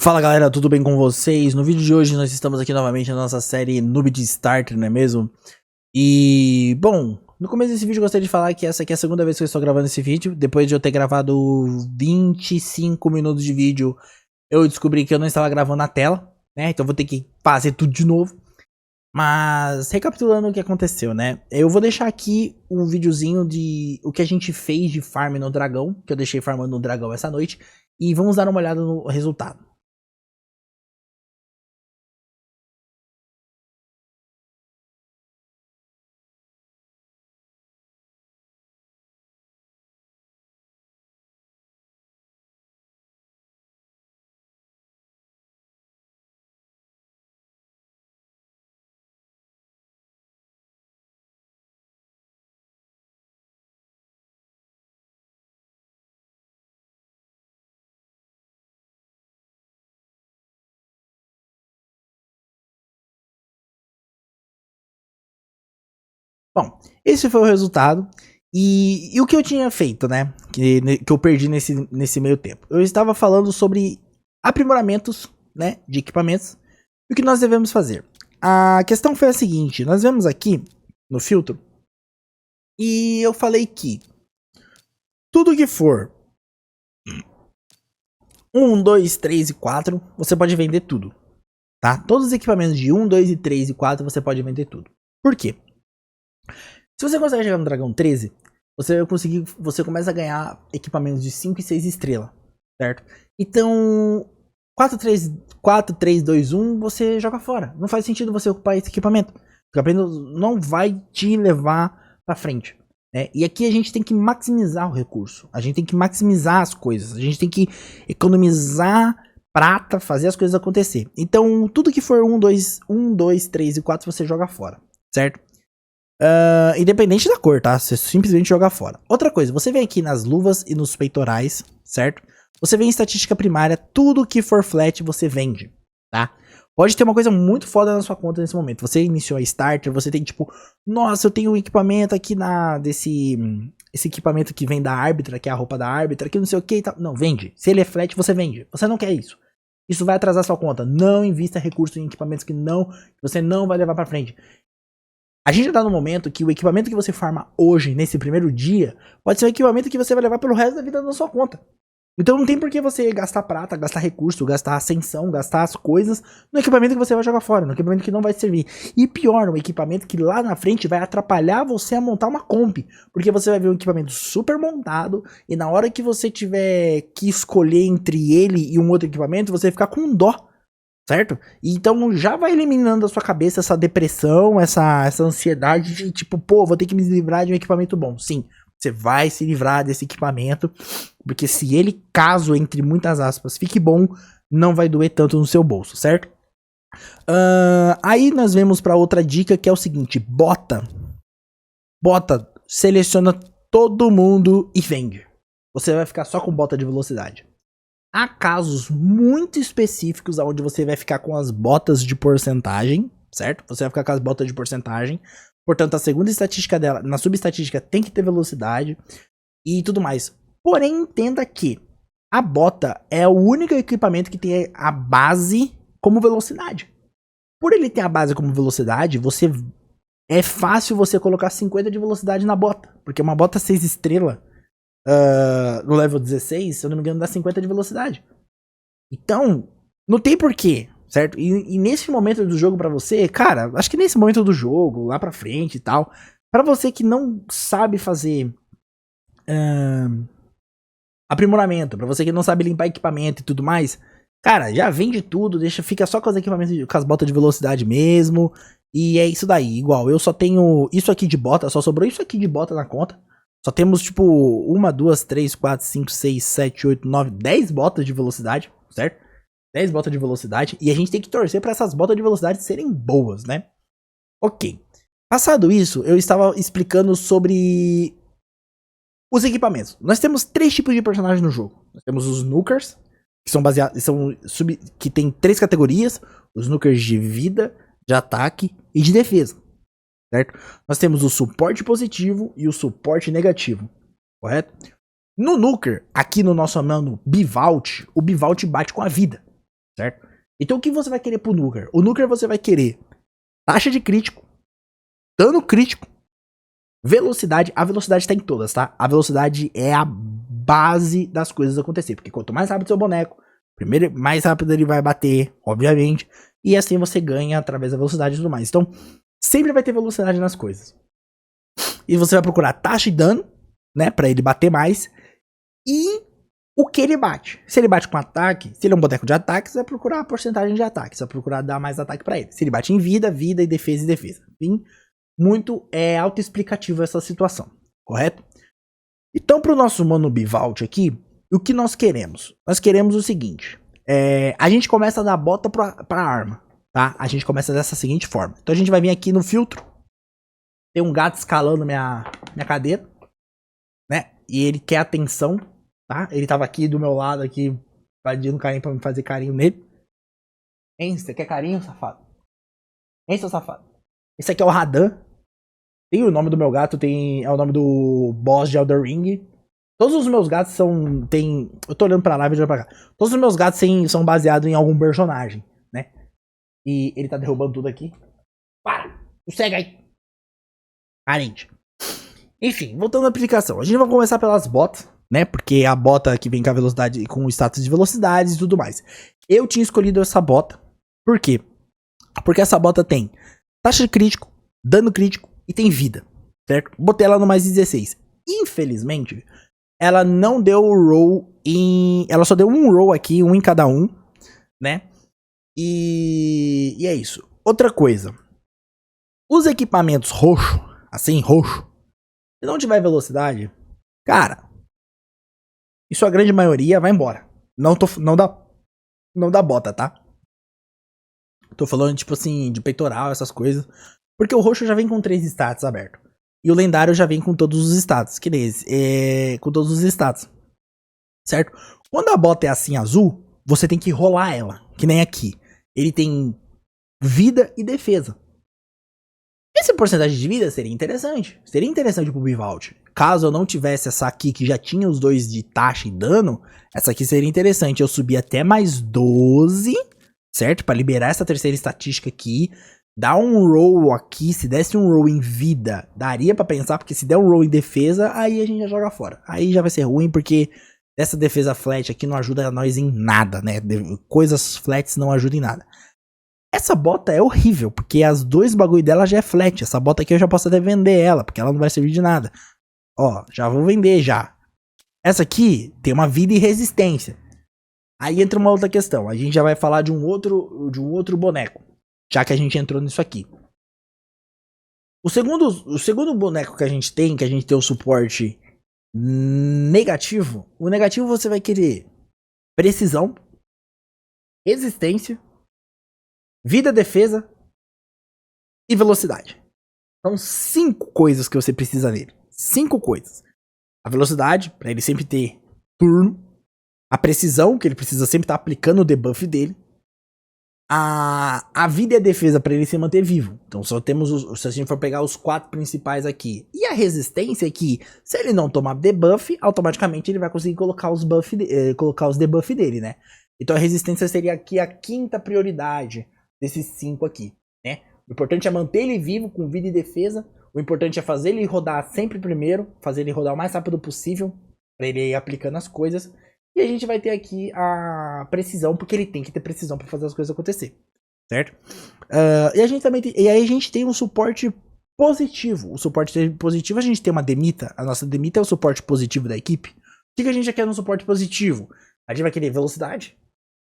Fala galera, tudo bem com vocês? No vídeo de hoje nós estamos aqui novamente na nossa série Noob de Starter, não é mesmo? E, bom, no começo desse vídeo eu gostaria de falar que essa aqui é a segunda vez que eu estou gravando esse vídeo. Depois de eu ter gravado 25 minutos de vídeo, eu descobri que eu não estava gravando na tela, né? Então eu vou ter que fazer tudo de novo. Mas, recapitulando o que aconteceu, né? Eu vou deixar aqui um videozinho de o que a gente fez de farm no dragão, que eu deixei farmando no dragão essa noite. E vamos dar uma olhada no resultado. Bom, esse foi o resultado. E o que eu tinha feito, né? Que eu perdi nesse meio tempo. Eu estava falando sobre aprimoramentos, né? De equipamentos. E o que nós devemos fazer. A questão foi a seguinte. Nós vemos aqui no filtro. E eu falei que tudo que for 1, 2, 3 e 4, você pode vender tudo. Tá? Todos os equipamentos de 1, 2 e 3 e 4, você pode vender tudo. Por quê? Se você consegue chegar no Dragão 13, você começa a ganhar equipamentos de 5 e 6 estrelas, certo? Então, 4, 3, 2, 1, você joga fora. Não faz sentido você ocupar esse equipamento. O equipamento não vai te levar pra frente, né? E aqui a gente tem que maximizar o recurso. A gente tem que maximizar as coisas. A gente tem que economizar prata, fazer as coisas acontecer. Então, tudo que for 1, 2, 3 e 4, você joga fora, certo? Independente da cor, tá? Você simplesmente joga fora. Outra coisa, você vem aqui nas luvas e nos peitorais, certo? Você vem em estatística primária, tudo que for flat você vende, tá? Pode ter uma coisa muito foda na sua conta nesse momento. Você iniciou a starter, você tem tipo, nossa, eu tenho um equipamento aqui esse equipamento que vem da árbitra, que é a roupa da árbitra, que não sei o que e tal. Não, vende. Se ele é flat, você vende. Você não quer isso. Isso vai atrasar sua conta. Não invista recursos em equipamentos que você não vai levar pra frente. A gente já tá no momento que o equipamento que você farma hoje, nesse primeiro dia, pode ser um equipamento que você vai levar pelo resto da vida na sua conta. Então não tem por que você gastar prata, gastar recurso, gastar ascensão, gastar as coisas no equipamento que você vai jogar fora, no equipamento que não vai servir. E pior, um equipamento que lá na frente vai atrapalhar você a montar uma comp. Porque você vai ver um equipamento super montado e na hora que você tiver que escolher entre ele e um outro equipamento, você vai ficar com dó. Certo? Então já vai eliminando da sua cabeça essa depressão, essa ansiedade de tipo, pô, vou ter que me livrar de um equipamento bom. Sim, você vai se livrar desse equipamento, porque se ele, caso entre muitas aspas, fique bom, não vai doer tanto no seu bolso, certo? Aí nós vemos para outra dica que é o seguinte, bota, seleciona todo mundo e vende. Você vai ficar só com bota de velocidade. Há casos muito específicos onde você vai ficar com as botas de porcentagem, certo? Você vai ficar com as botas de porcentagem. Portanto, a segunda estatística dela, na subestatística, tem que ter velocidade e tudo mais. Porém, entenda que a bota é o único equipamento que tem a base como velocidade. Por ele ter a base como velocidade, é fácil você colocar 50 de velocidade na bota. Porque uma bota 6 estrelas no level 16, se eu não me engano, dá 50 de velocidade. Então, não tem porquê, certo? E nesse momento do jogo pra você, cara, acho que nesse momento do jogo, lá pra frente e tal, pra você que não sabe fazer aprimoramento, pra você que não sabe limpar equipamento e tudo mais, cara, já vende tudo, fica só com os equipamentos, com as botas de velocidade mesmo, e é isso daí. Igual, eu só tenho isso aqui de bota, só sobrou isso aqui de bota na conta. Só temos, tipo, 1, 2, 3, 4, 5, 6, 7, 8, 9, 10 botas de velocidade, certo? 10 botas de velocidade. E a gente tem que torcer para essas botas de velocidade serem boas, né? Ok. Passado isso, eu estava explicando sobre os equipamentos. Nós temos 3 tipos de personagens no jogo. Nós temos os Nukers, que são baseados, que tem 3 categorias. Os Nukers de vida, de ataque e de defesa. Certo? Nós temos o suporte positivo e o suporte negativo, correto? No Nuker, aqui no nosso mano Bivault, o Bivault bate com a vida. certo? Então o que você vai querer pro Nuker? O Nuker você vai querer taxa de crítico, dano crítico, velocidade. A velocidade tá em todas, tá? A velocidade é a base das coisas acontecer, porque quanto mais rápido seu boneco, primeiro, mais rápido ele vai bater, obviamente, e assim você ganha através da velocidade e tudo mais. Então, sempre vai ter velocidade nas coisas. E você vai procurar taxa de dano, né, pra ele bater mais, e o que ele bate. Se ele bate com ataque, se ele é um boneco de ataque, você vai procurar a porcentagem de ataque, você vai procurar dar mais ataque pra ele. Se ele bate em vida, vida e defesa e defesa. Enfim, muito autoexplicativo essa situação, correto? Então, pro nosso Mano Bivault aqui, o que nós queremos? Nós queremos o seguinte, a gente começa a dar bota pra arma, tá? A gente começa dessa seguinte forma. Então a gente vai vir aqui no filtro, tem um gato escalando minha cadeira, né? E ele quer atenção, tá? Ele tava aqui do meu lado, aqui, pedindo carinho pra me fazer carinho nele. Hein, você quer carinho, safado? Hein, seu safado? Esse aqui é o Radan. Tem o nome do meu gato, é o nome do boss de Elden Ring. Todos os meus gatos são... eu tô olhando pra lá e olhando pra cá. Todos os meus gatos são baseados em algum personagem, né? E ele tá derrubando tudo aqui. Para! Sossega aí! Carente. Enfim, voltando à aplicação. A gente vai começar pelas botas, né? Porque a bota que vem com a velocidade, com o status de velocidade e tudo mais. Eu tinha escolhido essa bota. Por quê? Porque essa bota tem taxa de crítico, dano crítico e tem vida, certo? Botei ela no mais 16. Infelizmente, ela não deu roll em... ela só deu um roll aqui, um em cada um, né? E é isso. Outra coisa. Os equipamentos roxo, assim, roxo, se não tiver velocidade, cara, em sua grande maioria vai embora. Não dá bota, tá? Tô falando, tipo assim, de peitoral, essas coisas. Porque o roxo já vem com 3 status aberto. E o lendário já vem com todos os status. Que nem esse. Com todos os status. Certo? Quando a bota é assim azul, você tem que rolar ela. Que nem aqui. Ele tem vida e defesa. Essa porcentagem de vida seria interessante. Seria interessante pro Bivault. Caso eu não tivesse essa aqui que já tinha os 2 de taxa e dano, essa aqui seria interessante. Eu subir até mais 12, certo? Pra liberar essa terceira estatística aqui. Dar um roll aqui, se desse um roll em vida, daria pra pensar, porque se der um roll em defesa, aí a gente já joga fora. Aí já vai ser ruim, porque essa defesa flat aqui não ajuda nós em nada, né? Coisas flats não ajudam em nada. Essa bota é horrível, porque as 2 bagulho dela já é flat. Essa bota aqui eu já posso até vender ela, porque ela não vai servir de nada. Ó, já vou vender já. Essa aqui tem uma vida e resistência. Aí entra uma outra questão. A gente já vai falar de um outro boneco. Já que a gente entrou nisso aqui. O segundo boneco que a gente tem o suporte negativo. O negativo você vai querer precisão, resistência, vida, defesa e velocidade. São 5 coisas que você precisa nele. 5 coisas. A velocidade, para ele sempre ter turno. A precisão, que ele precisa sempre estar aplicando o debuff dele. A vida e a defesa para ele se manter vivo. Então só temos se a gente for pegar os 4 principais aqui. E a resistência é que se ele não tomar debuff, automaticamente ele vai conseguir colocar os debuff dele, né? Então a resistência seria aqui a 5ª prioridade desses 5 aqui, né? O importante é manter ele vivo com vida e defesa. O importante é fazer ele rodar sempre primeiro, fazer ele rodar o mais rápido possível para ele ir aplicando as coisas. E a gente vai ter aqui a precisão, porque ele tem que ter precisão para fazer as coisas acontecer, certo? E a gente também e aí a gente tem um suporte positivo. O suporte positivo, a gente tem uma Demita. A nossa Demita é o suporte positivo da equipe. O que a gente quer no suporte positivo? A gente vai querer velocidade,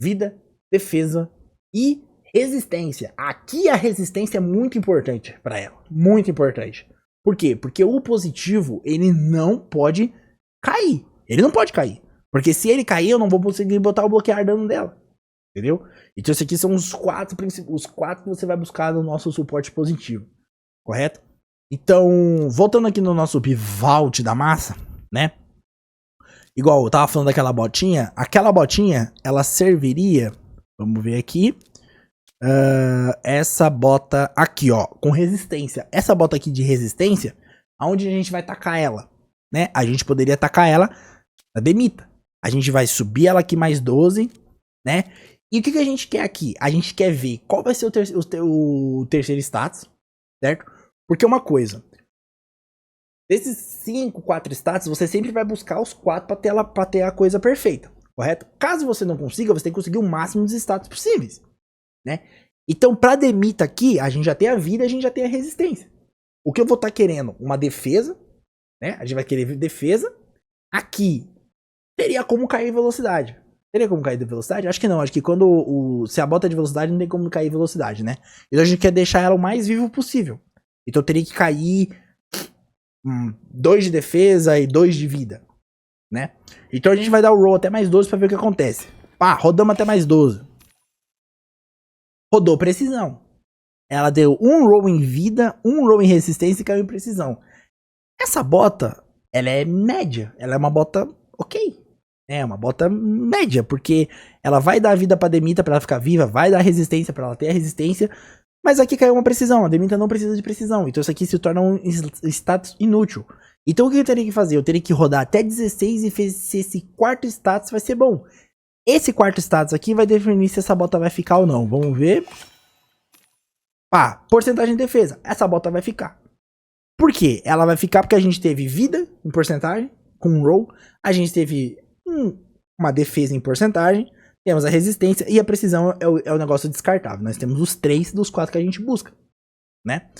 vida, defesa e resistência. Aqui a resistência é muito importante para ela. Muito importante. Por quê? Porque o positivo, ele não pode cair. Ele não pode cair. Porque se ele cair, eu não vou conseguir botar o bloquear dano dela. Entendeu? Então esses aqui são os 4 que você vai buscar no nosso suporte positivo. Correto? Então, voltando aqui no nosso Bivault da massa, né? Igual eu tava falando daquela botinha. Aquela botinha, ela serviria... Vamos ver aqui. Essa bota aqui, ó. Com resistência. Essa bota aqui de resistência, aonde a gente vai tacar ela? Né? A gente poderia tacar ela na Demita. A gente vai subir ela aqui mais 12, né? E o que a gente quer aqui? A gente quer ver qual vai ser o terceiro status, certo? Porque uma coisa, desses 5, 4 status, você sempre vai buscar os 4 pra ter a coisa perfeita, correto? Caso você não consiga, você tem que conseguir o máximo de status possíveis, né? Então, pra Demita aqui, a gente já tem a vida, a gente já tem a resistência. O que eu vou estar querendo? Uma defesa, né? A gente vai querer defesa. Aqui, teria como cair velocidade. Teria como cair de velocidade? Acho que não. Acho que quando se a bota é de velocidade, não tem como cair velocidade, né? Então a gente quer deixar ela o mais vivo possível. Então teria que cair 2 de defesa e 2 de vida, né? Então a gente vai dar o roll até mais 12 pra ver o que acontece. Pá, rodamos até mais 12. Rodou precisão. Ela deu um roll em vida, um roll em resistência e caiu em precisão. Essa bota, ela é média. Ela é uma bota ok. É uma bota média, porque ela vai dar vida pra Demita pra ela ficar viva, vai dar resistência pra ela ter a resistência, mas aqui caiu uma precisão, a Demita não precisa de precisão, então isso aqui se torna um status inútil. Então o que eu teria que fazer? Eu teria que rodar até 16 e se esse quarto status vai ser bom. Esse quarto status aqui vai definir se essa bota vai ficar ou não, vamos ver. Pá, porcentagem de defesa, essa bota vai ficar. Por quê? Ela vai ficar porque a gente teve vida em porcentagem, com um roll, a gente teve uma defesa em porcentagem, temos a resistência e a precisão é o negócio descartável. Nós temos os 3 dos 4 que a gente busca, né?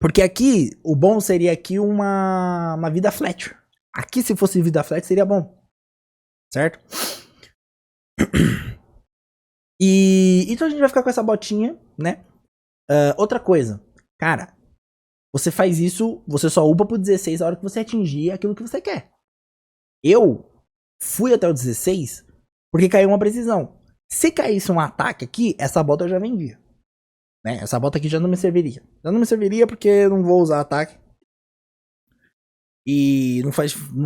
Porque aqui, o bom seria aqui uma vida flat. Aqui, se fosse vida flat, seria bom. Certo? E então a gente vai ficar com essa botinha, né? Outra coisa. Cara, você faz isso, você só upa pro 16 a hora que você atingir aquilo que você quer. Eu fui até o 16 porque caiu uma precisão. Se caísse um ataque aqui, essa bota eu já vendia. Né? Essa bota aqui já não me serviria. Já não me serviria porque eu não vou usar ataque. E não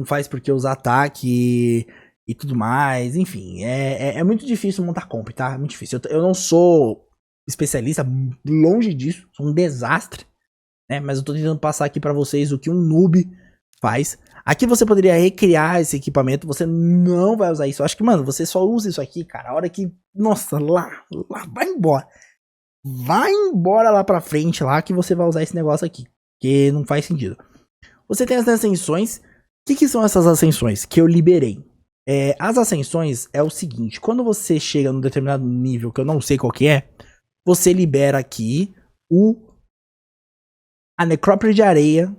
faz porque usar ataque e tudo mais. Enfim, é muito difícil montar comp, tá? É muito difícil. Eu não sou especialista, longe disso. Sou um desastre. Né? Mas eu tô tentando passar aqui pra vocês o que um noob faz. Aqui você poderia recriar esse equipamento, você não vai usar isso. Eu acho que, mano, você só usa isso aqui, cara, a hora que, nossa, lá, vai embora. Vai embora lá pra frente, lá, que você vai usar esse negócio aqui, que não faz sentido. Você tem as ascensões. O que são essas ascensões que eu liberei? As ascensões é o seguinte, quando você chega num determinado nível, que eu não sei qual que é, você libera aqui a necrópole de areia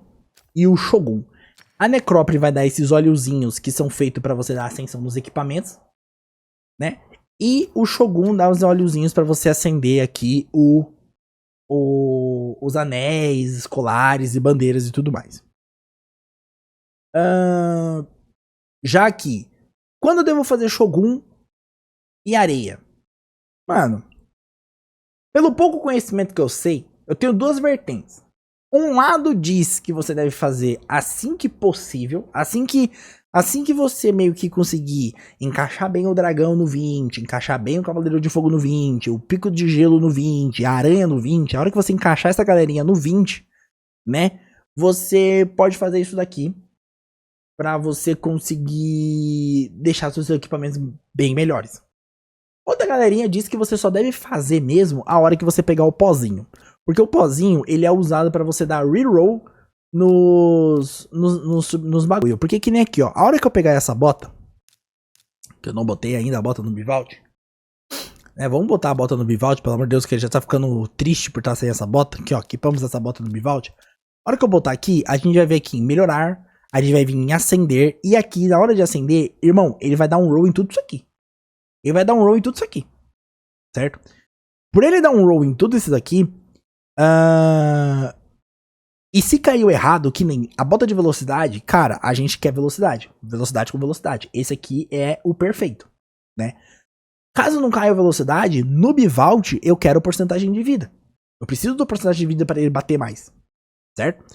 e o Shogun. A necrópole vai dar esses óleozinhos que são feitos para você dar ascensão nos equipamentos, né? E o Shogun dá os óleozinhos para você acender aqui os anéis escolares e bandeiras e tudo mais. Já aqui, quando eu devo fazer Shogun e areia? Mano, pelo pouco conhecimento que eu sei, eu tenho 2 vertentes. Um lado diz que você deve fazer assim que possível, assim que você meio que conseguir encaixar bem o dragão no 20, encaixar bem o cavaleiro de fogo no 20, o pico de gelo no 20, a aranha no 20, a hora que você encaixar essa galerinha no 20, né, você pode fazer isso daqui pra você conseguir deixar seus equipamentos bem melhores. Outra galerinha diz que você só deve fazer mesmo a hora que você pegar o pozinho. Porque o pozinho, ele é usado pra você dar reroll nos bagulho. Porque que nem aqui, ó. A hora que eu pegar essa bota, que eu não botei ainda a bota no Bivault. Vamos botar a bota no Bivault, pelo amor de Deus, que ele já tá ficando triste por estar sem essa bota. Aqui, ó, equipamos essa bota no Bivault. A hora que eu botar aqui, a gente vai ver aqui em melhorar. A gente vai vir em acender. E aqui, na hora de acender, irmão, ele vai dar um roll em tudo isso aqui. Ele vai dar um roll em tudo isso aqui. Certo? Por ele dar um roll em tudo isso daqui... E se caiu errado, que nem a bota de velocidade, cara, a gente quer velocidade. Velocidade com velocidade. Esse aqui é o perfeito, né? Caso não caia a velocidade, no Bivault eu quero porcentagem de vida. Eu preciso da porcentagem de vida para ele bater mais, certo?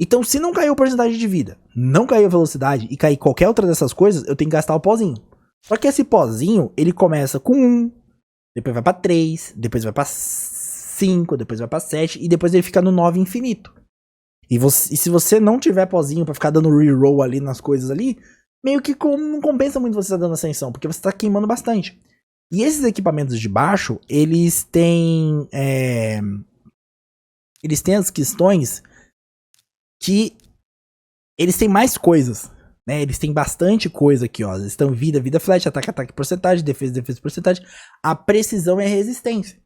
Então se não caiu a porcentagem de vida, não caiu a velocidade e cair qualquer outra dessas coisas, eu tenho que gastar o pozinho. Só que esse pozinho, ele começa com 1, depois vai pra 3, depois vai pra 5, depois vai pra 7 e depois ele fica no 9 infinito. E se você não tiver pozinho pra ficar dando reroll ali nas coisas ali, meio que não compensa muito você estar dando ascensão, porque você tá queimando bastante. E esses equipamentos de baixo, eles têm as questões que eles têm mais coisas, né? Eles têm bastante coisa aqui, ó. Eles estão vida, vida flat, ataque, ataque, porcentagem, defesa, defesa, porcentagem. A precisão e a resistência,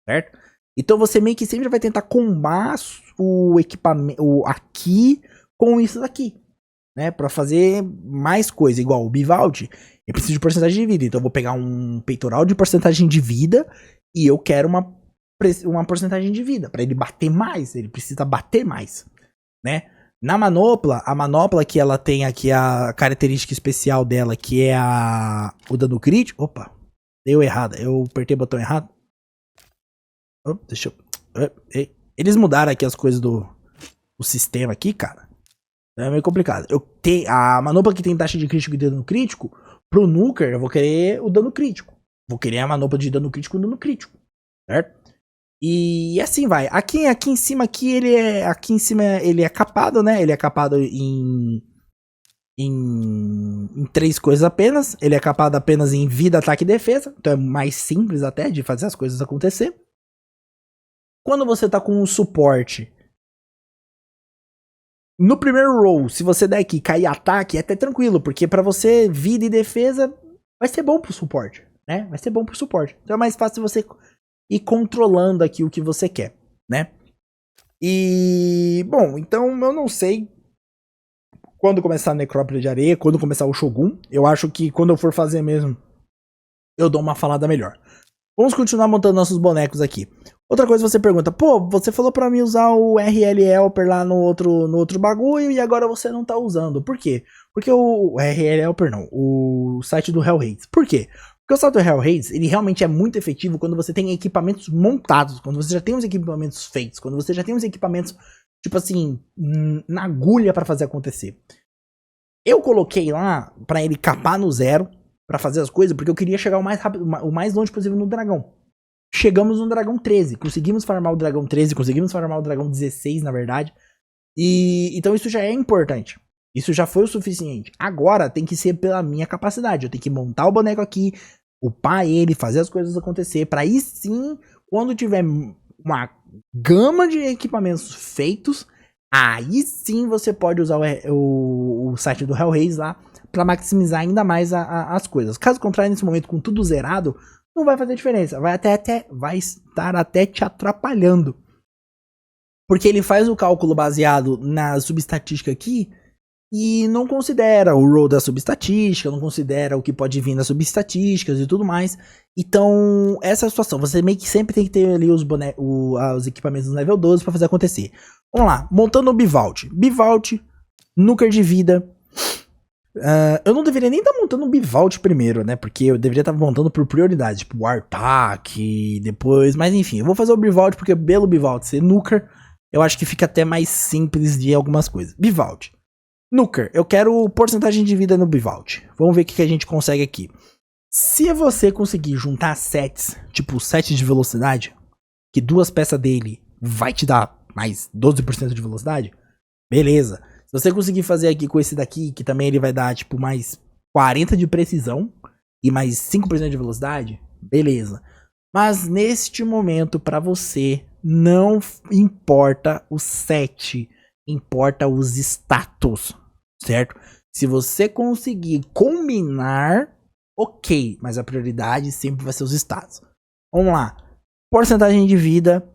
certo? Então você meio que sempre vai tentar combar o equipamento aqui com isso daqui, né? Pra fazer mais coisa, igual o Bivald, eu preciso de porcentagem de vida. Então eu vou pegar um peitoral de porcentagem de vida e eu quero uma porcentagem de vida. Pra ele bater mais, ele precisa bater mais, né? Na manopla, a manopla que ela tem aqui a característica especial dela, que é o dano crítico. Opa, deu errado. Eu apertei o botão errado. Opa, deixa eu... Eles mudaram aqui as coisas do sistema aqui, cara. É meio complicado. A manopla que tem taxa de crítico e dano crítico, pro Nuker eu vou querer o dano crítico. Vou querer a manopla de dano crítico e dano crítico, certo? E assim vai. Aqui em cima ele é capado, né? Ele é capado em 3 coisas apenas. Ele é capado apenas em vida, ataque e defesa. Então é mais simples até de fazer as coisas acontecer. Quando você tá com um suporte, no primeiro roll, se você der aqui cair ataque, é até tranquilo, porque pra você vida e defesa vai ser bom pro suporte, né? Vai ser bom pro suporte. Então é mais fácil você e controlando aqui o que você quer, né? E, bom, então eu não sei quando começar a Necrópole de Areia, quando começar o Shogun. Eu acho que quando eu for fazer mesmo, eu dou uma falada melhor. Vamos continuar montando nossos bonecos aqui. Outra coisa você pergunta, pô, você falou pra mim usar o RL Helper lá no outro bagulho e agora você não tá usando. Por quê? Porque o RL Helper não, o site do Hellraids. Por quê? Porque o site do Hellraids, ele realmente é muito efetivo quando você tem equipamentos montados, quando você já tem os equipamentos feitos, quando você já tem os equipamentos, tipo assim, na agulha pra fazer acontecer. Eu coloquei lá pra ele capar no 0, pra fazer as coisas, porque eu queria chegar o mais rápido, o mais longe possível no dragão. Chegamos no dragão 13, conseguimos farmar o dragão 13, conseguimos farmar o dragão 16, na verdade. E então isso já é importante. Isso já foi o suficiente. Agora tem que ser pela minha capacidade. Eu tenho que montar o boneco aqui, upar ele, fazer as coisas acontecer. Pra aí sim, quando tiver uma gama de equipamentos feitos, aí sim você pode usar o site do Hellraids lá pra maximizar ainda mais as coisas. Caso contrário, nesse momento, com tudo zerado, não vai fazer diferença. Vai estar até te atrapalhando. Porque ele faz o cálculo baseado na subestatística aqui e não considera o roll da subestatística, não considera o que pode vir das subestatísticas e tudo mais. Então, essa é a situação. Você meio que sempre tem que ter ali os equipamentos no level 12 para fazer acontecer. Vamos lá, montando o Bivald. Bivald, Nuker de vida. Eu não deveria nem estar montando um Bivald primeiro, né? Porque eu deveria estar montando por prioridade, tipo o Artak, depois. Mas enfim, eu vou fazer o Bivald porque pelo Bivald ser Nuker, eu acho que fica até mais simples de algumas coisas. Bivald. Nuker, eu quero porcentagem de vida no Bivald. Vamos ver o que a gente consegue aqui. Se você conseguir juntar sets, tipo 7 de velocidade, que 2 peças dele vai te dar mais 12% de velocidade, beleza. Se você conseguir fazer aqui com esse daqui, que também ele vai dar tipo mais 40 de precisão e mais 5% de velocidade, beleza. Mas neste momento, para você, não importa o set, importa os status, certo? Se você conseguir combinar, ok, mas a prioridade sempre vai ser os status. Vamos lá. Porcentagem de vida,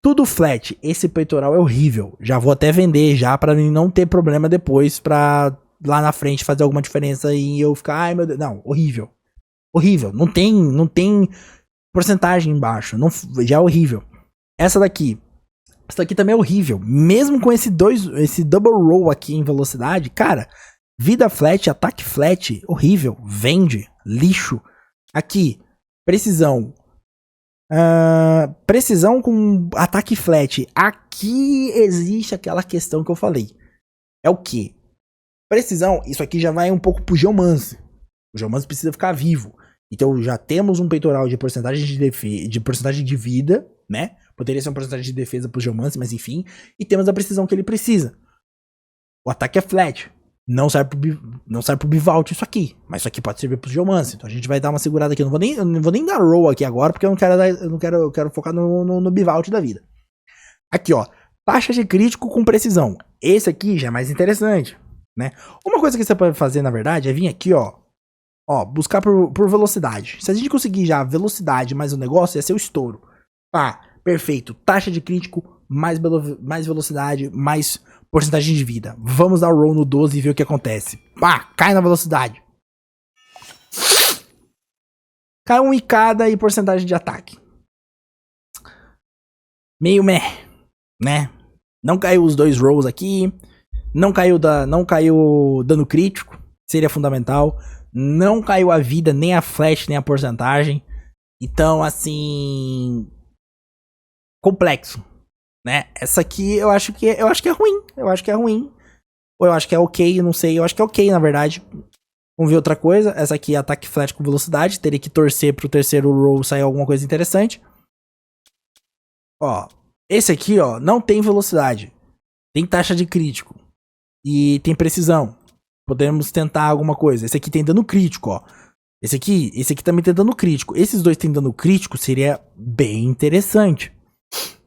tudo flat. Esse peitoral é horrível. Já vou até vender já para não ter problema depois pra lá na frente fazer alguma diferença e eu ficar, ai meu Deus, não, horrível. Horrível, não tem porcentagem embaixo, não, já é horrível. Essa daqui também é horrível. Mesmo com esse double roll aqui em velocidade, cara, vida flat, ataque flat, horrível. Vende, lixo. Aqui, precisão. Precisão com ataque flat. Aqui existe aquela questão que eu falei. É o que? Precisão, isso aqui já vai um pouco pro Geomance. O Geomance precisa ficar vivo. Então já temos um peitoral de porcentagem de porcentagem de vida, né? Poderia ser uma porcentagem de defesa pro Geomance, mas enfim. E temos a precisão que ele precisa. O ataque é flat. Não serve pro Bivault isso aqui. Mas isso aqui pode servir pro Geomancer. Então a gente vai dar uma segurada aqui. Eu não vou nem dar roll aqui agora, porque eu quero focar no Bivault da vida. Aqui, ó. Taxa de crítico com precisão. Esse aqui já é mais interessante, né? Uma coisa que você pode fazer, na verdade, é vir aqui, ó. Ó, buscar por velocidade. Se a gente conseguir já velocidade mais o negócio, ia ser o estouro. Ah, perfeito. Taxa de crítico, mais velocidade, mais porcentagem de vida. Vamos dar o roll no 12 e ver o que acontece. Pá, cai na velocidade. Cai um em cada e porcentagem de ataque. Meio meh, né? Não caiu os 2 rolls aqui. Não caiu dano crítico. Seria fundamental. Não caiu a vida, nem a flash, nem a porcentagem. Então, assim... complexo, né? Essa aqui eu acho que é ruim. Eu acho que é ruim. Ou eu acho que é ok, não sei. Eu acho que é ok, na verdade. Vamos ver outra coisa. Essa aqui é ataque flash com velocidade. Teria que torcer pro terceiro roll sair alguma coisa interessante. Ó, esse aqui, ó, não tem velocidade. Tem taxa de crítico. E tem precisão. Podemos tentar alguma coisa. Esse aqui tem dano crítico, ó. Esse aqui também tem dano crítico. Esses dois tem dano crítico, seria bem interessante.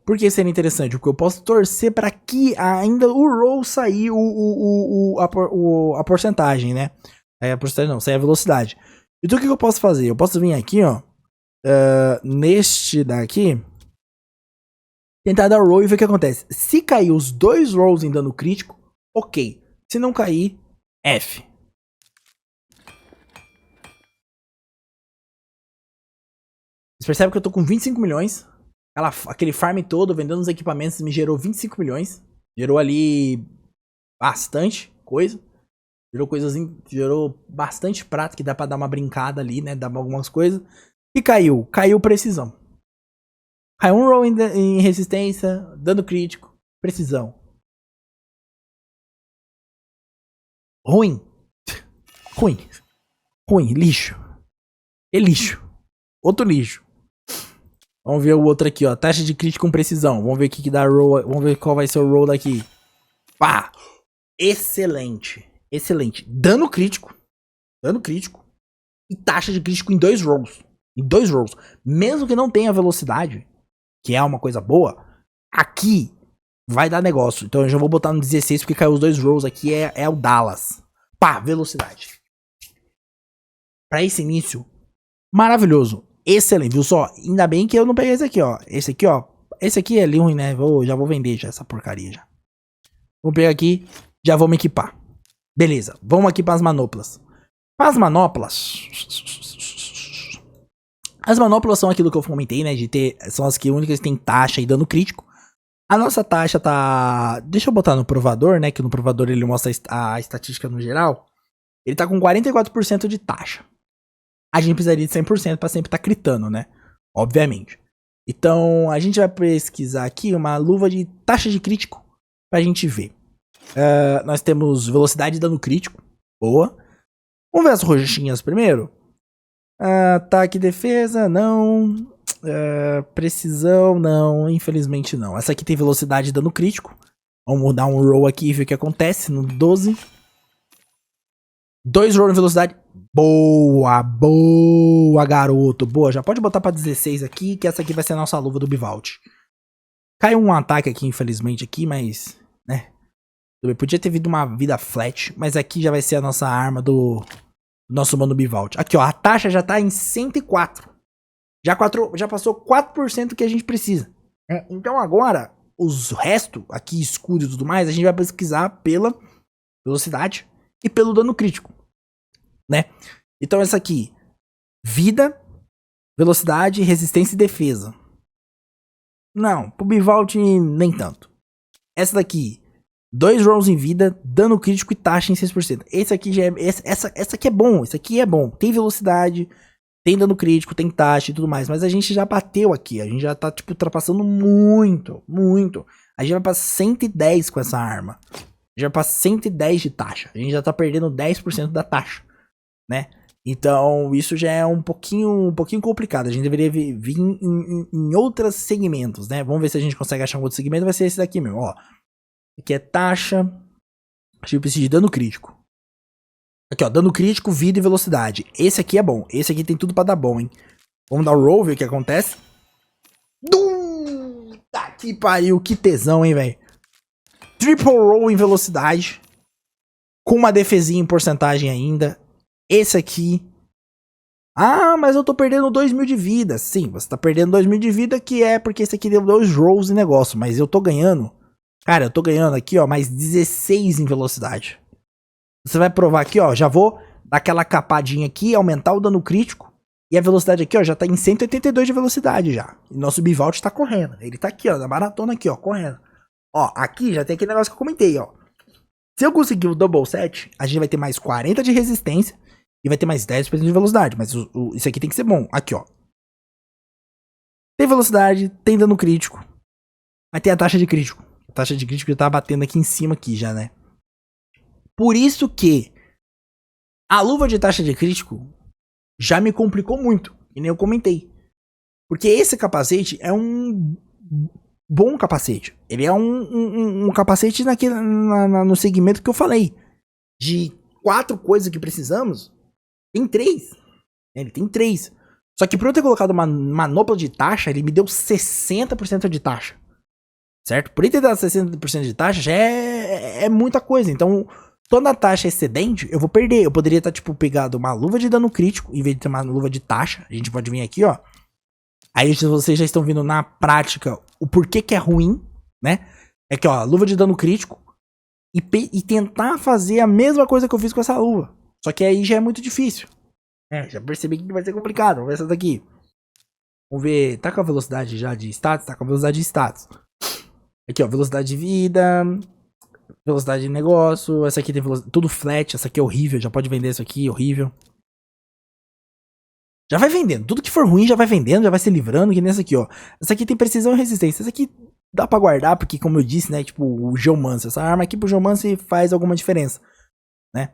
Por que seria interessante? Porque eu posso torcer para que ainda o roll sair a porcentagem, né? A porcentagem não, sair a velocidade. Então o que eu posso fazer? Eu posso vir aqui, ó. Neste daqui. Tentar dar roll e ver o que acontece. Se cair os 2 rolls em dano crítico, ok. Se não cair, F. Vocês percebem que eu tô com 25 milhões. Aquele farm todo, vendendo os equipamentos, me gerou 25 milhões. Gerou ali bastante coisa. Gerou bastante prata que dá pra dar uma brincada ali, né? Dar algumas coisas. E caiu precisão. Caiu um roll em resistência, dano crítico, precisão. Ruim. Ruim, lixo. É lixo. Outro lixo. Vamos ver o outro aqui, ó. Taxa de crítico com precisão. Vamos ver o que dá roll. Vamos ver qual vai ser o roll daqui. Pá! Excelente. Excelente. Dano crítico. E taxa de crítico em 2 rolls. Mesmo que não tenha velocidade, que é uma coisa boa, aqui vai dar negócio. Então eu já vou botar no 16 porque caiu os 2 rolls aqui. É o Dallas. Pá, velocidade. Pra esse início, maravilhoso. Excelente, viu só? Ainda bem que eu não peguei esse aqui, ó. Esse aqui, ó. Esse aqui é ali ruim, né? Já vou vender já essa porcaria já. Vou pegar aqui, já vou me equipar. Beleza, vamos aqui para as manoplas. As manoplas são aquilo que eu comentei, né? São as que únicas que tem taxa e dano crítico. A nossa taxa tá... Deixa eu botar no provador, né? Que no provador ele mostra a estatística no geral. Ele tá com 44% de taxa. A gente precisaria de 100% para sempre estar critando, né? Obviamente. Então, a gente vai pesquisar aqui uma luva de taxa de crítico pra gente ver. Nós temos velocidade e dano crítico. Boa. Vamos ver as roxinhas primeiro. Ataque e defesa, não. Precisão, não. Infelizmente não. Essa aqui tem velocidade e dano crítico. Vamos dar um roll aqui e ver o que acontece no 12. 2 rolls de velocidade. Boa, garoto. Boa, já pode botar pra 16 aqui, que essa aqui vai ser a nossa luva do Bivault. Caiu um ataque aqui, infelizmente, aqui, mas... né? Podia ter vindo uma vida flat, mas aqui já vai ser a nossa arma do nosso mano Bivault. Aqui, ó, a taxa já tá em 104. Já passou 4% que a gente precisa. Então agora, os restos, aqui escudo e tudo mais, a gente vai pesquisar pela velocidade e pelo dano crítico, né? Então essa aqui, vida, velocidade, resistência e defesa. Não, pro Bivault nem tanto. Essa daqui, 2 rolls em vida, dano crítico e taxa em 6%. Esse aqui já é, essa aqui é bom, esse aqui é bom. Tem velocidade, tem dano crítico, tem taxa e tudo mais, mas a gente já bateu aqui, a gente já tá tipo ultrapassando muito. A gente vai pra 110 com essa arma. Já passa 110 de taxa. A gente já tá perdendo 10% da taxa, né? Então, isso já é um pouquinho complicado. A gente deveria vir em outros segmentos, né? Vamos ver se a gente consegue achar um outro segmento. Vai ser esse daqui mesmo, ó. Aqui é taxa. A gente precisa de dano crítico. Aqui, ó, dano crítico, vida e velocidade. Esse aqui é bom. Esse aqui tem tudo pra dar bom, hein? Vamos dar o roll, ver o que acontece. Tá que pariu, que tesão, hein, velho. Triple roll em velocidade. Com uma defesinha em porcentagem ainda. Esse aqui. Ah, mas eu tô perdendo 2.000 de vida. Sim, você tá perdendo 2.000 de vida, que é porque esse aqui deu 2 rolls em negócio. Mas eu tô ganhando. Cara, eu tô ganhando aqui, ó, mais 16 em velocidade. Você vai provar aqui, ó. Já vou dar aquela capadinha aqui, aumentar o dano crítico. E a velocidade aqui, ó, já tá em 182 de velocidade já. E nosso Bivault tá correndo. Ele tá aqui, ó, na maratona aqui, ó, correndo. Ó, aqui já tem aquele negócio que eu comentei, ó. Se eu conseguir o Double Set, a gente vai ter mais 40 de resistência e vai ter mais 10% de velocidade. Mas isso aqui tem que ser bom. Aqui, ó. Tem velocidade, tem dano crítico. Mas tem a taxa de crítico. A taxa de crítico já tá batendo aqui em cima aqui já, né? Por isso que a luva de taxa de crítico já me complicou muito. E nem eu comentei. Porque esse capacete é um bom capacete. Ele é um capacete no segmento que eu falei. De 4 coisas que precisamos, tem 3. Ele tem 3. Só que por eu ter colocado uma manopla de taxa, ele me deu 60% de taxa. Certo? Por ele ter dado 60% de taxa, já é muita coisa. Então, toda a taxa excedente, eu vou perder. Eu poderia estar, tipo, pegado uma luva de dano crítico, em vez de ter uma luva de taxa. A gente pode vir aqui, ó. Aí vocês já estão vendo na prática o porquê que é ruim, né? É que, ó, luva de dano crítico. E tentar fazer a mesma coisa que eu fiz com essa luva. Só que aí já é muito difícil. Já percebi que vai ser complicado. Vamos ver essa daqui. Vamos ver. Tá com a velocidade já de status? Tá com a velocidade de status. Aqui, ó. Velocidade de vida. Velocidade de negócio. Essa aqui tem velocidade. Tudo flat. Essa aqui é horrível. Já pode vender isso aqui. Horrível. Já vai vendendo. Tudo que for ruim já vai vendendo. Já vai se livrando. Que nem essa aqui, ó. Essa aqui tem precisão e resistência. Essa aqui dá pra guardar. Porque, como eu disse, né? Tipo, o Geomancer. Essa arma aqui pro Geomancer faz alguma diferença. Né?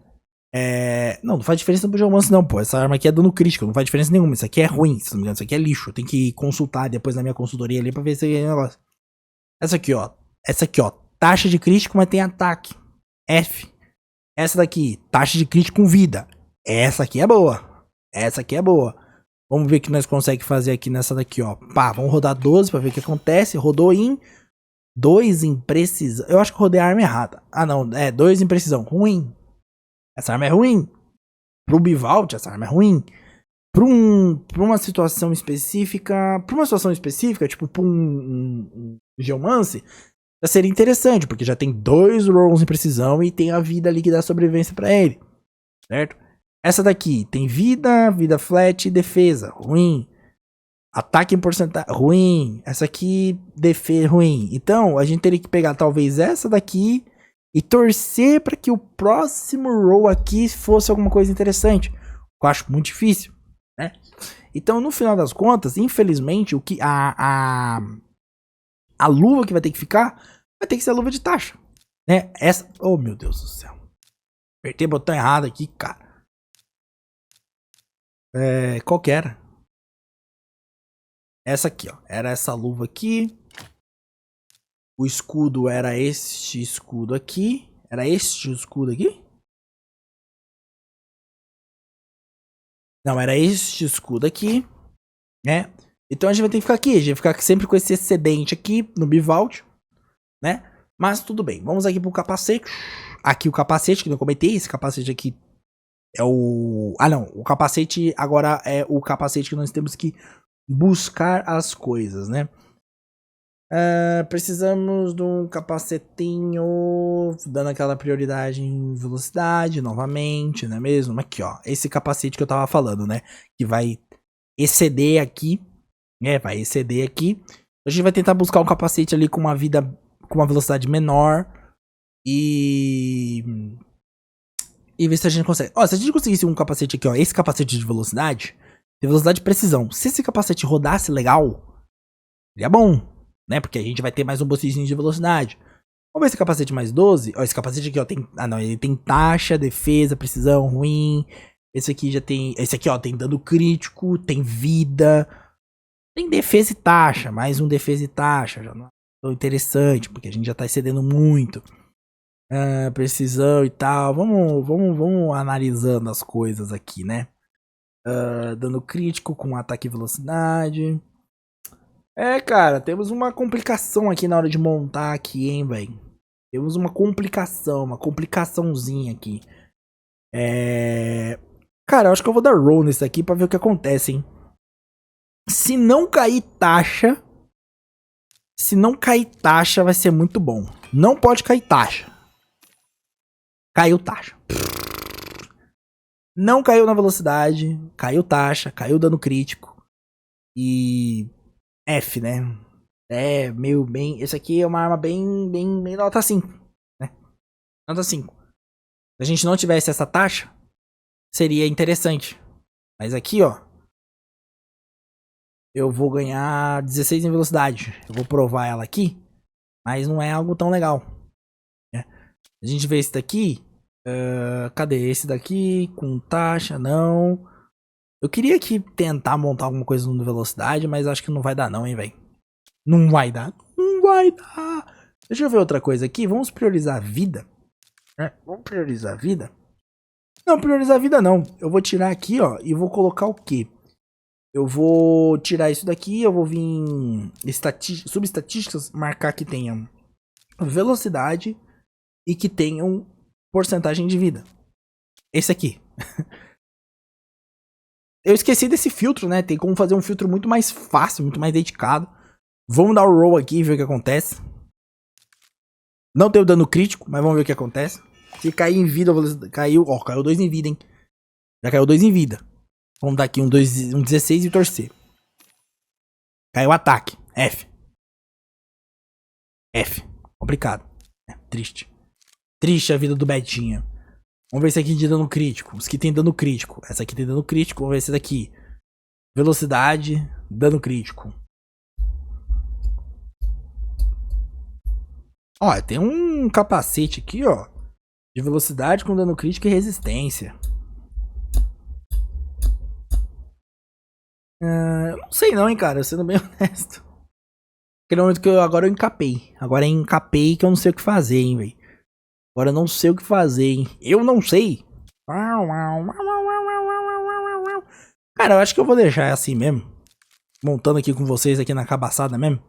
Não faz diferença pro Geomancer não, pô. Essa arma aqui é dano crítico. Não faz diferença nenhuma. Isso aqui é ruim. Se não me engano, isso aqui é lixo. Eu tenho que consultar depois na minha consultoria ali pra ver se é negócio. Essa aqui, ó. Essa aqui, ó. Taxa de crítico, mas tem ataque. F. Essa daqui, taxa de crítico com vida. Essa aqui é boa. Essa aqui é boa. Vamos ver o que nós conseguimos fazer aqui nessa daqui, ó. Pá, vamos rodar 12 pra ver o que acontece. Rodou em 2 em precisão. Eu acho que eu rodei a arma errada. Ah, não. 2 em precisão. Ruim. Essa arma é ruim. Pro Bivault, essa arma é ruim. Pra uma situação específica. Pra uma situação específica, tipo pra um Geomancer, já seria interessante, porque já tem 2 rolls em precisão e tem a vida ali que dá sobrevivência pra ele. Certo? Essa daqui tem vida, vida flat e defesa. Ruim. Ataque em porcentagem. Ruim. Essa aqui, defesa. Ruim. Então, a gente teria que pegar talvez essa daqui e torcer para que o próximo roll aqui fosse alguma coisa interessante. Eu acho muito difícil, né? Então, no final das contas, infelizmente, o que a luva que vai ter que ficar vai ter que ser a luva de taxa, né? Essa, oh meu Deus do céu. Apertei o botão errado aqui, cara. Qual que era? Essa aqui, ó. Era essa luva aqui. O escudo era este escudo aqui. Era este escudo aqui? Não, era este escudo aqui, né? Então a gente vai ter que ficar aqui. A gente vai ficar sempre com esse excedente aqui no Bivault, né? Mas tudo bem. Vamos aqui pro capacete. Aqui o capacete que eu comentei. Esse capacete aqui é o... Ah, não. O capacete agora é o capacete que nós temos que buscar as coisas, né? Precisamos de um capacetinho, dando aquela prioridade em velocidade novamente, não é mesmo? Aqui, ó, esse capacete que eu tava falando, né? Que vai exceder aqui, vai exceder aqui. A gente vai tentar buscar um capacete ali com uma vida, com uma velocidade menor e ver se a gente consegue. Ó, se a gente conseguisse um capacete aqui, ó, esse capacete de velocidade, e precisão. Se esse capacete rodasse legal, ele é bom. Né? Porque a gente vai ter mais um boostzinho de velocidade. Vamos ver esse capacete mais 12. Ó, esse capacete aqui, ó, tem... Ah, não, ele tem taxa, defesa, precisão, ruim. Esse aqui já tem... Esse aqui, ó, tem dano crítico, tem vida. Tem defesa e taxa. Mais um defesa e taxa. Já não é tão interessante, porque a gente já tá excedendo muito. Precisão e tal. Vamos analisando as coisas aqui, né? Dano crítico com ataque e velocidade. Cara, temos uma complicação aqui na hora de montar aqui, hein, velho. Temos uma complicaçãozinha aqui. Cara, eu acho que eu vou dar roll nesse aqui pra ver o que acontece, hein. Se não cair taxa, vai ser muito bom. Não pode cair taxa. Caiu taxa. Não caiu na velocidade, caiu taxa, caiu dano crítico. E F, né? Meio bem. Esse aqui é uma arma bem nota 5, né? Nota 5. Se a gente não tivesse essa taxa, seria interessante. Mas aqui, ó, eu vou ganhar 16 em velocidade. Eu vou provar ela aqui, mas não é algo tão legal, né? A gente vê esse daqui. Cadê esse daqui? Com taxa, não. Eu queria aqui tentar montar alguma coisa no velocidade, mas acho que não vai dar não, hein, velho. Não vai dar. Não vai dar. Deixa eu ver outra coisa aqui. Vamos priorizar a vida. Vamos priorizar a vida? Não, priorizar a vida não. Eu vou tirar aqui, ó, e vou colocar o quê? Eu vou tirar isso daqui, eu vou vir em subestatísticas, marcar que tenham velocidade e que tenham porcentagem de vida. Esse aqui. Eu esqueci desse filtro, né? Tem como fazer um filtro muito mais fácil, muito mais dedicado. Vamos dar o roll aqui e ver o que acontece. Não tem o dano crítico, mas vamos ver o que acontece. Se cair em vida, caiu 2 em vida, hein? Já caiu 2 em vida. Vamos dar aqui um 16 e torcer. Caiu ataque. F. Complicado. Triste. Triste a vida do Betinha. Vamos ver esse aqui de dano crítico. Os que tem dano crítico. Essa aqui tem dano crítico. Vamos ver esse daqui. Velocidade. Dano crítico. Ó, tem um capacete aqui, ó. De velocidade com dano crítico e resistência. Eu não sei não, hein, cara. Sendo bem honesto. Aquele momento que agora eu encapei. Agora eu encapei que eu não sei o que fazer, hein, velho. Agora eu não sei o que fazer, hein. Eu não sei. Cara, eu acho que eu vou deixar assim mesmo. Montando aqui com vocês aqui na cabaçada mesmo.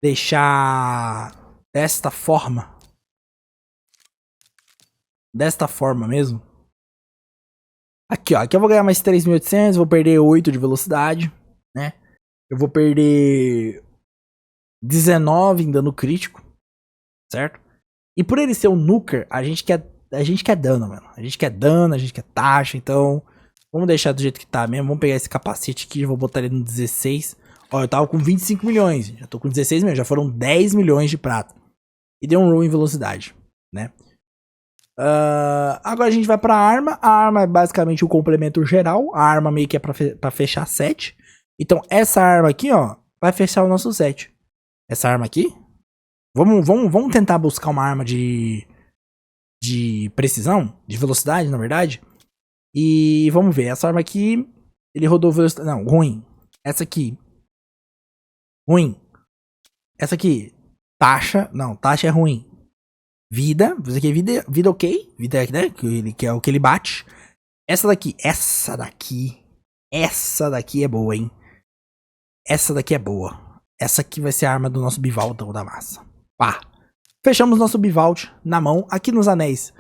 Deixar desta forma. Desta forma mesmo. Aqui, ó. Aqui eu vou ganhar mais 3.800. Vou perder 8 de velocidade, né? Eu vou perder 19 em dano crítico. Certo? E por ele ser um nuker, a gente quer dano, mano. A gente quer dano, a gente quer taxa. Então, vamos deixar do jeito que tá mesmo. Vamos pegar esse capacete aqui. Vou botar ele no 16. Ó, eu tava com 25 milhões. Já tô com 16 milhões. Já foram 10 milhões de prata. E deu um roll em velocidade, né? Agora a gente vai pra arma. A arma é basicamente o complemento geral. A arma meio que é pra fechar set. Então essa arma aqui, ó, vai fechar o nosso set. Essa arma aqui. Vamos tentar buscar uma arma de precisão, de velocidade, na verdade. E vamos ver. Essa arma aqui, ele rodou velocidade. Não, ruim. Essa aqui. Ruim. Essa aqui. Taxa. Não, taxa é ruim. Vida. Isso aqui é vida ok. Vida, né? Que é o que ele bate. Essa daqui é boa, hein? Essa daqui é boa. Essa aqui vai ser a arma do nosso Bivalt da massa. Pá. Fechamos nosso Bivalt na mão. Aqui nos anéis.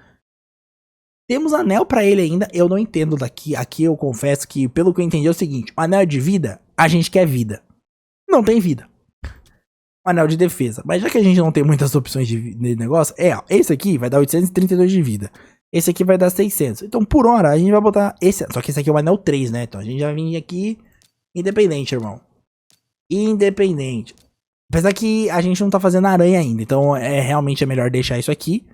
Temos anel pra ele ainda. Eu não entendo daqui. Aqui eu confesso que, pelo que eu entendi, é o seguinte. O anel de vida, a gente quer vida. Não tem vida. O anel de defesa. Mas já que a gente não tem muitas opções de negócio, ó, esse aqui vai dar 832 de vida. Esse aqui vai dar 600. Então, por hora, a gente vai botar esse. Só que esse aqui é o anel 3, né? Então, a gente já vinha aqui independente, irmão. Independente. Apesar que a gente não tá fazendo aranha ainda. Então, realmente é melhor deixar isso aqui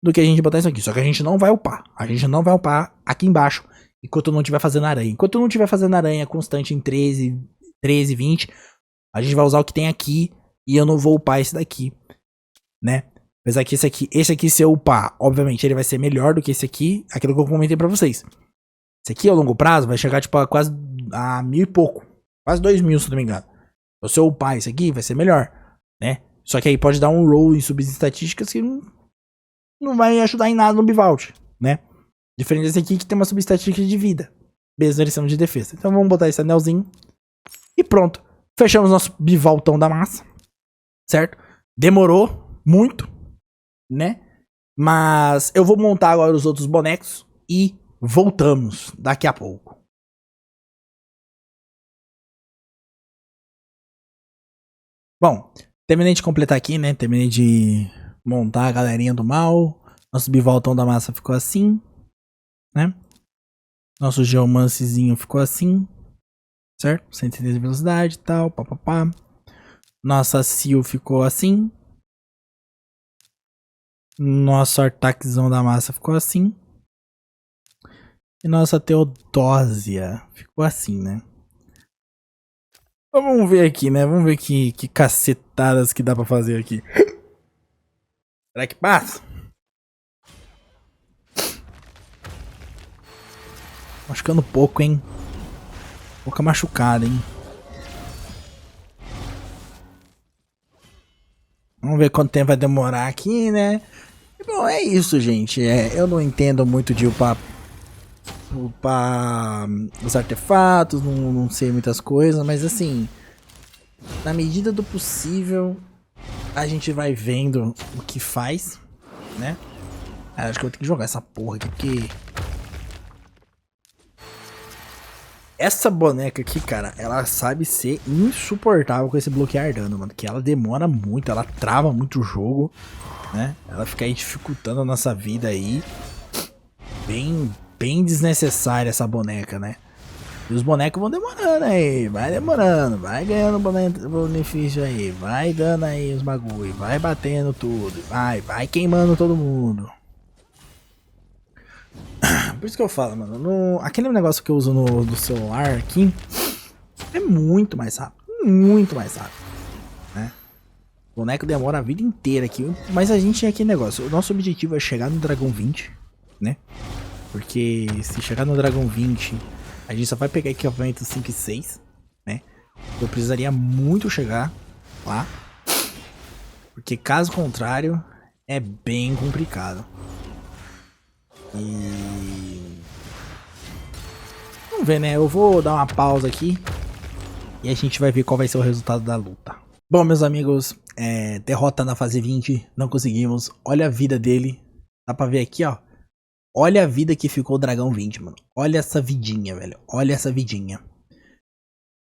do que a gente botar isso aqui. Só que a gente não vai upar. A gente não vai upar aqui embaixo enquanto não estiver fazendo aranha. Enquanto não estiver fazendo aranha constante em 13, 20, a gente vai usar o que tem aqui. E eu não vou upar esse daqui, né? Apesar que esse aqui se eu upar, obviamente ele vai ser melhor do que esse aqui. Aquilo que eu comentei pra vocês. Esse aqui, a longo prazo, vai chegar tipo a quase a 1.000 e pouco. Quase 2.000, se não me engano. Então, se eu upar esse aqui, vai ser melhor, né? Só que aí pode dar um roll em subestatísticas que não vai ajudar em nada no Bivault, né? Diferente desse aqui que tem uma subestatística de vida, mesmo eles são de defesa. Então vamos botar esse anelzinho e pronto. Fechamos nosso bivaltão da massa, certo? Demorou muito, né? Mas eu vou montar agora os outros bonecos e voltamos daqui a pouco. Bom, terminei de completar aqui, né? Terminei de montar a galerinha do mal. Nosso bivaltão da massa ficou assim, né? Nosso geomancezinho ficou assim, certo? 130 de velocidade e tal, papapá. Nossa Sil ficou assim. Nosso Artaxão da massa ficou assim. E nossa Teodósia ficou assim, né? Então, vamos ver aqui, né? Vamos ver que cacetadas que dá pra fazer aqui. Será que passa? Machucando pouco, hein? Pouca machucada, hein? Vamos ver quanto tempo vai demorar aqui, né? E, bom, é isso, gente. Eu não entendo muito de upar os artefatos, não sei muitas coisas, mas assim, na medida do possível, a gente vai vendo o que faz, né? Acho que eu vou ter que jogar essa porra aqui, porque essa boneca aqui, cara, ela sabe ser insuportável com esse bloquear dano, mano. Que ela demora muito, ela trava muito o jogo, né? Ela fica aí dificultando a nossa vida aí. Bem desnecessária essa boneca, né? E os bonecos vão demorando aí, vai demorando, vai ganhando benefício aí, vai dando aí os bagulho, vai batendo tudo, vai queimando todo mundo. Por isso que eu falo, mano, aquele negócio que eu uso no celular aqui é muito mais rápido, né? O boneco demora a vida inteira aqui, mas a gente é aquele negócio, o nosso objetivo é chegar no Dragão 20, né? Porque se chegar no Dragão 20, a gente só vai pegar equipamento 5 e 6, né? Eu precisaria muito chegar lá, porque caso contrário, é bem complicado. E vamos ver, né? Eu vou dar uma pausa aqui e a gente vai ver qual vai ser o resultado da luta. Bom, meus amigos, derrota na fase 20, não conseguimos. Olha a vida dele. Dá pra ver aqui, ó. Olha a vida que ficou o Dragão 20, mano. Olha essa vidinha, velho. Olha essa vidinha.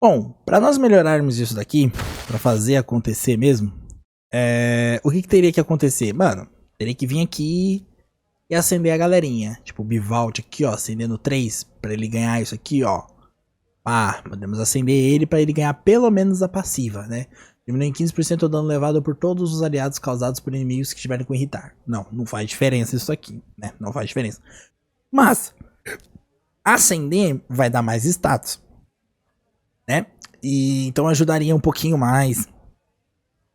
Bom, pra nós melhorarmos isso daqui, pra fazer acontecer mesmo, o que teria que acontecer? Mano, teria que vir aqui e acender a galerinha. Tipo, o Bivault aqui, ó, acendendo 3, pra ele ganhar isso aqui, ó. Podemos acender ele pra ele ganhar pelo menos a passiva, né? Diminui em 15% o dano levado por todos os aliados causados por inimigos que estiverem com irritar. Não faz diferença isso aqui, né? Não faz diferença. Mas, acender vai dar mais status, né? E então ajudaria um pouquinho mais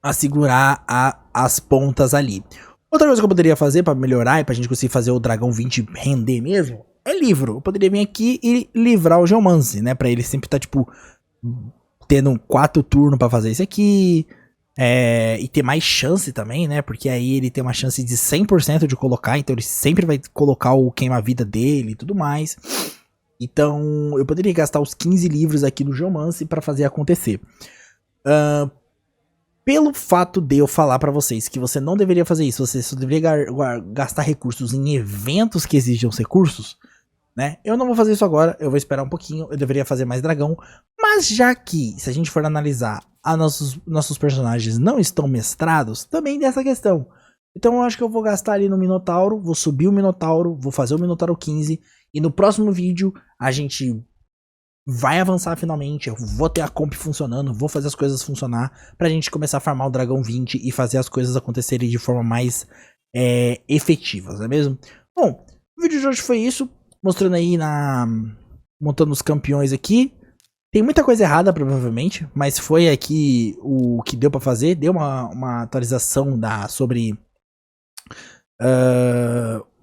a segurar as pontas ali. Outra coisa que eu poderia fazer pra melhorar e pra gente conseguir fazer o Dragão 20 render mesmo, é livro. Eu poderia vir aqui e livrar o Geomance, né? Pra ele sempre tá, tipo, tendo 4 turnos pra fazer isso aqui. E ter mais chance também, né? Porque aí ele tem uma chance de 100% de colocar. Então ele sempre vai colocar o queima-vida dele e tudo mais. Então eu poderia gastar os 15 livros aqui do Geomance pra fazer acontecer. Pelo fato de eu falar pra vocês que você não deveria fazer isso, você só deveria gastar recursos em eventos que exigem os recursos, né? Eu não vou fazer isso agora, eu vou esperar um pouquinho, eu deveria fazer mais dragão, mas já que, se a gente for analisar, nossos personagens não estão mestrados, também tem essa questão. Então eu acho que eu vou gastar ali no Minotauro, vou subir o Minotauro, vou fazer o Minotauro 15, e no próximo vídeo a gente vai avançar finalmente, eu vou ter a comp funcionando, vou fazer as coisas funcionar pra gente começar a farmar o Dragão 20 e fazer as coisas acontecerem de forma mais efetiva, não é mesmo? Bom, o vídeo de hoje foi isso, mostrando aí montando os campeões aqui. Tem muita coisa errada provavelmente, mas foi aqui o que deu pra fazer, deu uma atualização sobre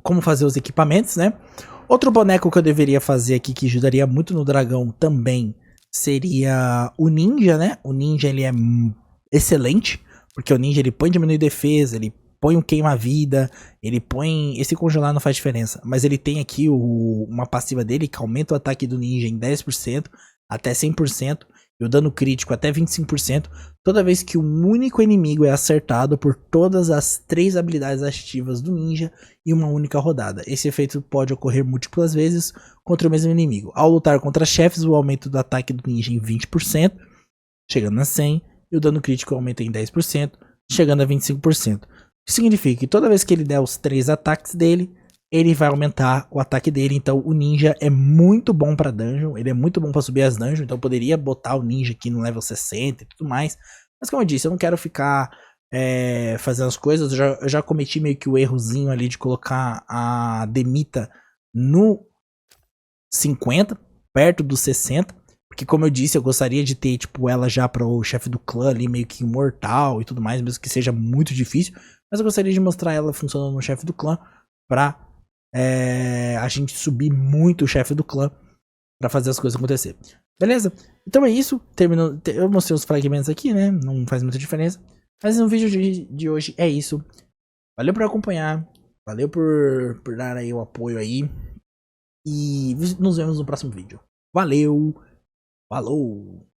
como fazer os equipamentos, né? Outro boneco que eu deveria fazer aqui, que ajudaria muito no dragão também, seria o ninja, né? O ninja, ele é excelente, porque o ninja, ele põe diminuir defesa, ele põe um queima-vida, ele põe... Esse congelar não faz diferença, mas ele tem aqui uma passiva dele que aumenta o ataque do ninja em 10%, até 100%, e o dano crítico até 25%, toda vez que um único inimigo é acertado por todas as 3 habilidades ativas do ninja em uma única rodada. Esse efeito pode ocorrer múltiplas vezes contra o mesmo inimigo. Ao lutar contra chefes, o aumento do ataque do ninja em 20%, chegando a 100%, e o dano crítico aumenta em 10%, chegando a 25%. Isso significa que toda vez que ele der os 3 ataques dele, ele vai aumentar o ataque dele. Então o ninja é muito bom pra dungeon, ele é muito bom pra subir as dungeons, então eu poderia botar o ninja aqui no level 60 e tudo mais. Mas como eu disse, eu não quero ficar fazendo as coisas, eu já cometi meio que o errozinho ali de colocar a Demita no 50, perto dos 60. Porque como eu disse, eu gostaria de ter tipo ela já para o chefe do clã ali, meio que imortal e tudo mais, mesmo que seja muito difícil. Mas eu gostaria de mostrar ela funcionando no chefe do clã pra a gente subir muito o chefe do clã pra fazer as coisas acontecer. Beleza? Então é isso. Terminou. Eu mostrei os fragmentos aqui, né? Não faz muita diferença. Mas no vídeo de hoje é isso. Valeu por acompanhar. Valeu por dar aí o apoio aí. E nos vemos no próximo vídeo. Valeu! Falou!